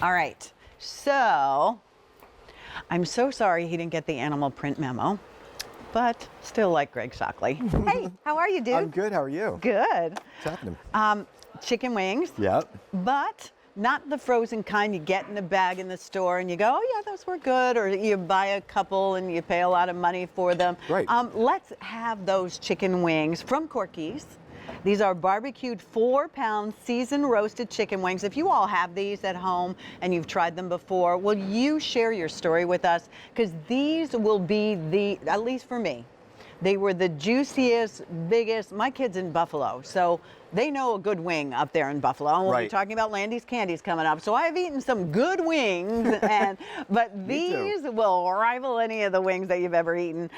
All right, so I'm so sorry he didn't get the animal print memo, but still like Greg Shockley. Hey, how are you, dude? I'm good, how are you? Good. What's happening? Chicken wings. Yep. But not the frozen kind you get in a bag in the store and you go, oh yeah, those were good, or you buy a couple and you pay a lot of money for them. Right. Let's have those chicken wings from Corky's. These are barbecued 4-pound seasoned roasted chicken wings. If you all have these at home and you've tried them before, will you share your story with us? Because these will be the, at least for me, they were the juiciest, biggest. My kid's in Buffalo, so they know a good wing up there in Buffalo. And we'll be talking about Landy's Candies coming up. So I've eaten some good wings, but these will rival any of the wings that you've ever eaten.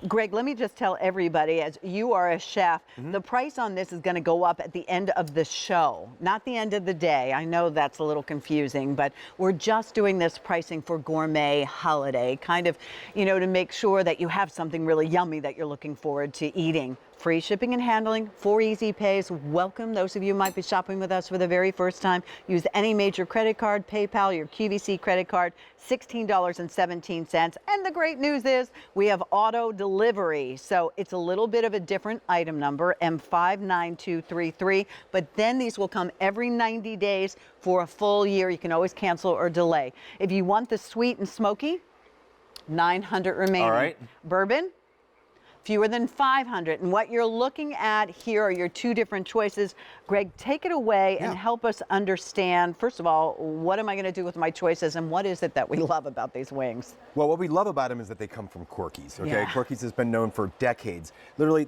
Greg, let me just tell everybody, as you are a chef, the price on this is going to go up at the end of the show, not the end of the day. I know that's a little confusing, but we're just doing this pricing for gourmet holiday, kind of, you know, to make sure that you have something really yummy that you're looking forward to eating. Free shipping and handling, 4 easy pays. Welcome those of you who might be shopping with us for the very first time. Use any major credit card, PayPal, your QVC credit card, $16.17. And the great news is we have auto delivery. So it's a little bit of a different item number, M59233, but then these will come every 90 days for a full year. You can always cancel or delay. If you want the sweet and smoky, 900 remaining. All right. Bourbon, fewer than 500. And what you're looking at here are your two different choices. Greg, take it away and help us understand, first of all, what am I going to do with my choices and what is it that we love about these wings? Well, what we love about them is that they come from Corky's, okay? Corky's has been known for decades. Literally,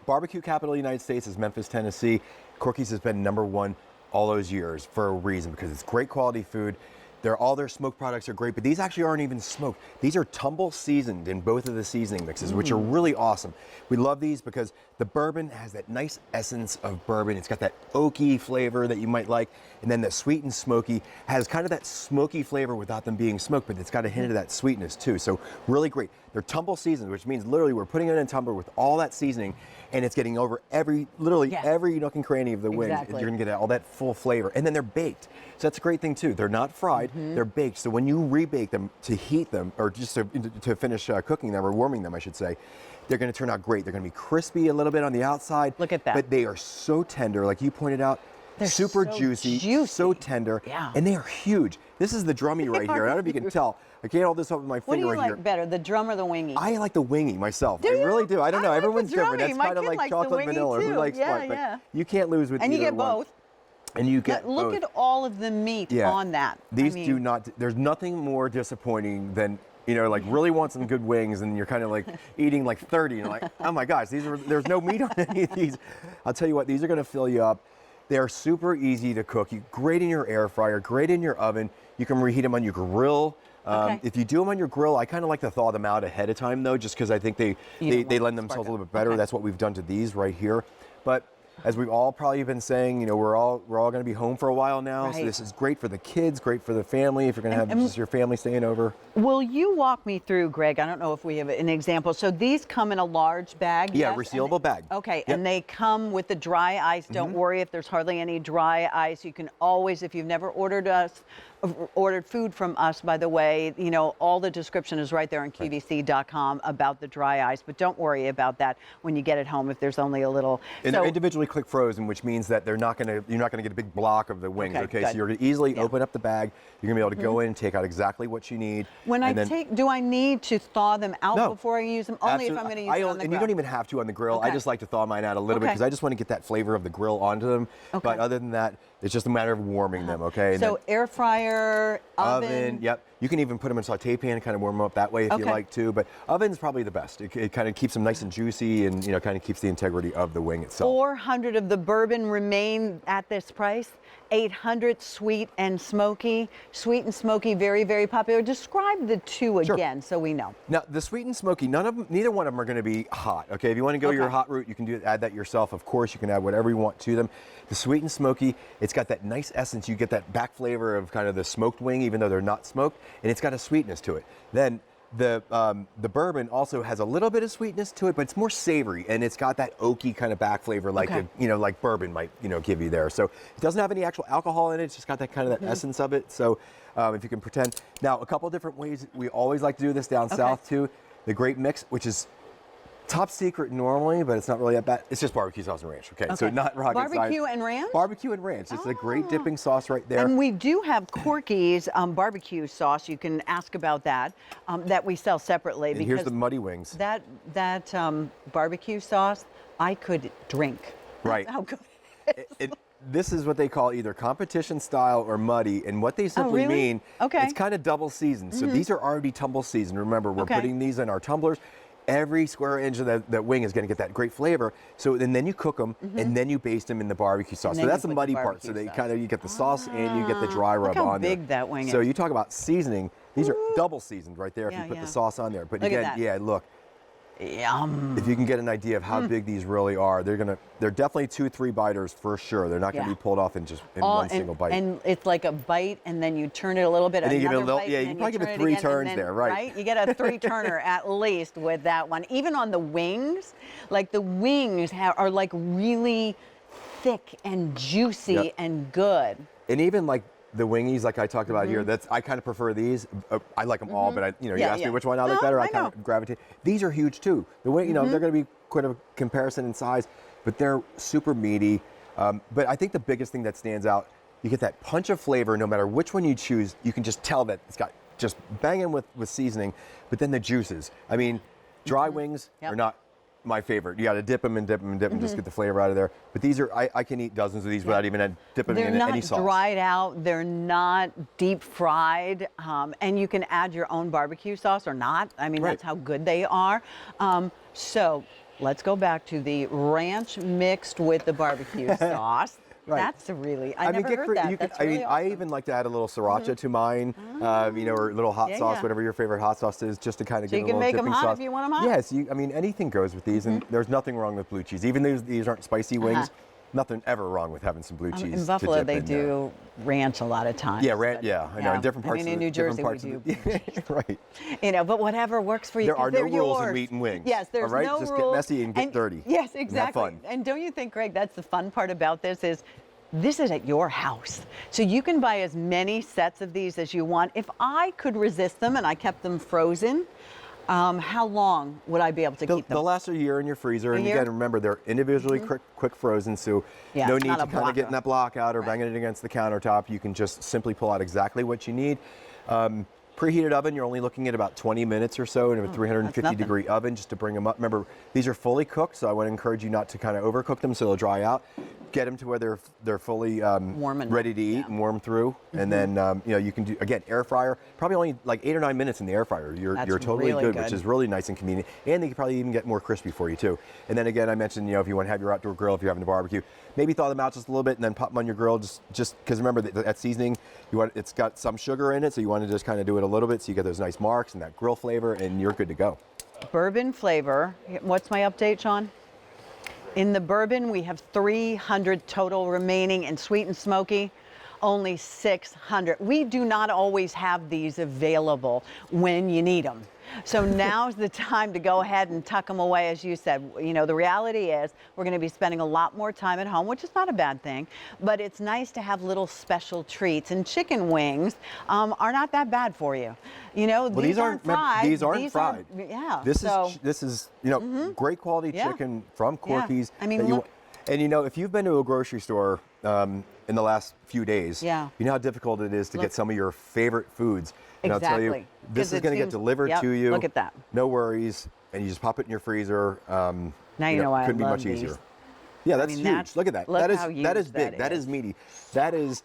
barbecue capital of the United States is Memphis, Tennessee. Corky's has been #1 all those years for a reason, because it's great quality food. All their smoked products are great, but these actually aren't even smoked. These are tumble seasoned in both of the seasoning mixes, which are really awesome. We love these because the bourbon has that nice essence of bourbon. It's got that oaky flavor that you might like, and then the sweet and smoky has kind of that smoky flavor without them being smoked, but it's got a hint of that sweetness too. So really great. They're tumble seasoned, which means literally we're putting it in a tumbler with all that seasoning, and it's getting over literally every nook and cranny of the wings. You're gonna get all that full flavor, and then they're baked. So that's a great thing too. They're not fried, they're baked. So when you rebake them to heat them, or just to finish cooking them, or warming them, I should say, they're gonna turn out great. They're gonna be crispy a little bit on the outside. Look at that. But they are so tender, like you pointed out. They're super so juicy, so tender, and they are huge. This is the drummy right here. I don't know if you can tell. I can't hold this up with my finger right here. What do you like better, the drum or the wingy? I like the wingy myself. Do you? I really do. I don't know. Like everyone's different. That's kind of like chocolate vanilla. Too. Who likes what? But you can't lose with and either you get one. both. And you get look both. at all of the meat on that. These do not. There's nothing more disappointing than, you know, like really want some good wings and you're kind of like eating like 30 and you're like, oh my gosh, there's no meat on any of these. I'll tell you what, these are going to fill you up. They're super easy to cook. Great in your air fryer, great in your oven. You can reheat them on your grill. If you do them on your grill, I kind of like to thaw them out ahead of time though, just because I think they lend themselves a little bit better. That's what we've done to these right here. But as we've all probably been saying, you know, we're all going to be home for a while now. So this is great for the kids, great for the family. If you're going to have just your family staying over. Will you walk me through, Greg? I don't know if we have an example. So these come in a large bag. Yeah, resealable bag. Okay, and they come with the dry ice. Don't worry if there's hardly any dry ice. You can always, if you've never ordered food from us, by the way, you know, all the description is right there on QVC.com about the dry ice, but don't worry about that when you get it home if there's only a little. And they're individually click frozen, which means that you're not gonna get a big block of the wings, okay? So you're gonna easily open up the bag, you're gonna be able to go in and take out exactly what you need. When do I need to thaw them out before I use them? Only if I'm gonna use them on the grill. And you don't even have to on the grill. I just like to thaw mine out a little bit because I just want to get that flavor of the grill onto them. But other than that, it's just a matter of warming them, okay? So air fryer, oven. Yep. You can even put them in a saute pan and kind of warm them up that way if you like to. But oven's probably the best. It kind of keeps them nice and juicy and, you know, kind of keeps the integrity of the wing itself. 400 of the bourbon remain at this price. 800 sweet and smoky. Sweet and smoky, very, very popular. Describe the two again so we know. Now, the sweet and smoky, neither one of them are going to be hot. Okay, if you want to go your hot route, you can add that yourself. Of course, you can add whatever you want to them. The sweet and smoky, it's got that nice essence. You get that back flavor of kind of the smoked wing, even though they're not smoked, and it's got a sweetness to it. Then the bourbon also has a little bit of sweetness to it, but it's more savory, and it's got that oaky kind of back flavor, like like bourbon might give you there. So it doesn't have any actual alcohol in it. It's just got that kind of that essence of it. So if you can pretend. Now, a couple different ways we always like to do this down south too. The great mix, which is top secret normally, but it's not really that bad. It's just barbecue sauce and ranch. Okay. So not rocket science. Barbecue and ranch? Barbecue and ranch. It's a great dipping sauce right there. And we do have Corky's barbecue sauce. You can ask about that, that we sell separately. And here's the muddy wings. That barbecue sauce, I could drink. Right. That's how good it is. This is what they call either competition style or muddy, and what they simply mean, it's kind of double seasoned. So these are already tumble seasoned. Remember, we're putting these in our tumblers. Every square inch of that wing is going to get that great flavor. So and then you cook them, and then you baste them in the barbecue sauce. So that's the muddy part. So they you get the sauce and you get the dry rub on there. Look how big that wing is. So you talk about seasoning. These are double seasoned right there if you put the sauce on there. But look again, look. Yum. If you can get an idea of how big these really are, they're definitely 2-3 biters for sure. They're not going to be pulled off in one single bite. And it's like a bite, and then you turn it a little bit. And then you give it a little, bite, you probably give it 3 turns there, right? You get a 3-turner at least with that one. Even on the wings, like the wings are like really thick and juicy and good. And even like the wingies, like I talked about here, I kind of prefer these. I like them all, but you asked me which one I like better. I kind of gravitate. These are huge too. The way they're going to be quite a comparison in size, but they're super meaty. But I think the biggest thing that stands out, you get that punch of flavor. No matter which one you choose, you can just tell that it's got just banging with seasoning. But then the juices. I mean, dry wings are not my favorite. You got to dip them and dip them and dip them, just get the flavor out of there. But these are, I can eat dozens of these without even dipping them in any sauce. They're not dried out. They're not deep fried. And you can add your own barbecue sauce or not. I mean, that's how good they are. So let's go back to the ranch mixed with the barbecue sauce. That's really, I never heard that. That's really awesome. I even like to add a little sriracha to mine, or a little hot sauce, whatever your favorite hot sauce is, just to kind of get a little dipping sauce. You can make them hot if you want them hot. Yes, I mean, anything goes with these, and there's nothing wrong with blue cheese. Even though these aren't spicy wings, nothing ever wrong with having some blue cheese. In Buffalo, they do ranch a lot of times. Yeah, ranch. Yeah, I know. In different parts. In New Jersey, we do. Right. But whatever works for you. There are no rules in meat and wings. Yes, there's no rules. Just get messy and get dirty. Yes, exactly. And have fun. And don't you think, Greg, that's the fun part about this is, this is at your house. So you can buy as many sets of these as you want. If I could resist them and I kept them frozen, how long would I be able to keep them? They'll last a year in your freezer. And again, remember, they're individually quick frozen, so no need to kind of get in that block out or banging it against the countertop. You can just simply pull out exactly what you need. Preheated oven, you're only looking at about 20 minutes or so in a 350-degree oven just to bring them up. Remember, these are fully cooked, so I want to encourage you not to kind of overcook them so they'll dry out. Get them to where they're fully warm and ready to eat and warm through. And then you can do, again, air fryer, probably only like 8 or 9 minutes in the air fryer. You're totally really good, which is really nice and convenient. And they can probably even get more crispy for you too. And then again, I mentioned, if you want to have your outdoor grill, if you're having a barbecue, maybe thaw them out just a little bit and then pop them on your grill just because remember that seasoning, it's got some sugar in it, so you want to just kind of do it a little bit so you get those nice marks and that grill flavor, and you're good to go. Bourbon flavor. What's my update, Sean? In the bourbon, we have 300 total remaining, and sweet and smoky, only 600. We do not always have these available when you need them. So now's the time to go ahead and tuck them away, as you said. The reality is we're going to be spending a lot more time at home, which is not a bad thing, but it's nice to have little special treats. And chicken wings are not that bad for you. These aren't fried. These aren't fried. This is great quality chicken from Corky's. I mean, if you've been to a grocery store in the last few days, you know how difficult it is to get some of your favorite foods. And I'll tell you, this is going to get delivered to you. Look at that. No worries. And you just pop it in your freezer. Now you know why couldn't I love be much these. easier. Yeah, that's huge. Look at that. Look that is how huge that is big. That is meaty. That is,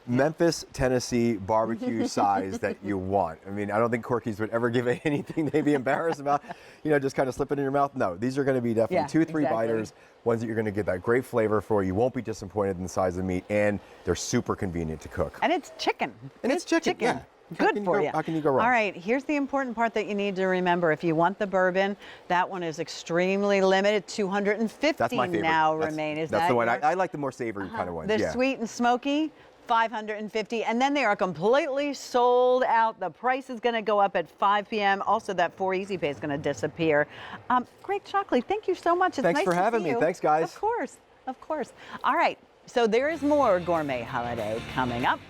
Memphis, Tennessee barbecue size that you want. I mean, I don't think Corky's would ever give it anything they'd be embarrassed about, just kind of slip it in your mouth. No, these are going to be definitely 2-3 biters, ones that you're going to get that great flavor for. You won't be disappointed in the size of meat, and they're super convenient to cook. And it's chicken. And it's chicken. Yeah. Good for you. How can you go wrong? All right, here's the important part that you need to remember. If you want the bourbon, that one is extremely limited. 250 That's my favorite. now remain. That's the one. I like the more savory kind of ones. The sweet and smoky, $550, and then they are completely sold out. The price is going to go up at 5 p.m. Also, that 4 Easy Pay is going to disappear. Greg Shockley, thank you so much. It's Thanks nice for to having see me. you. Thanks, guys. Of course, of course. All right, so there is more gourmet holiday coming up.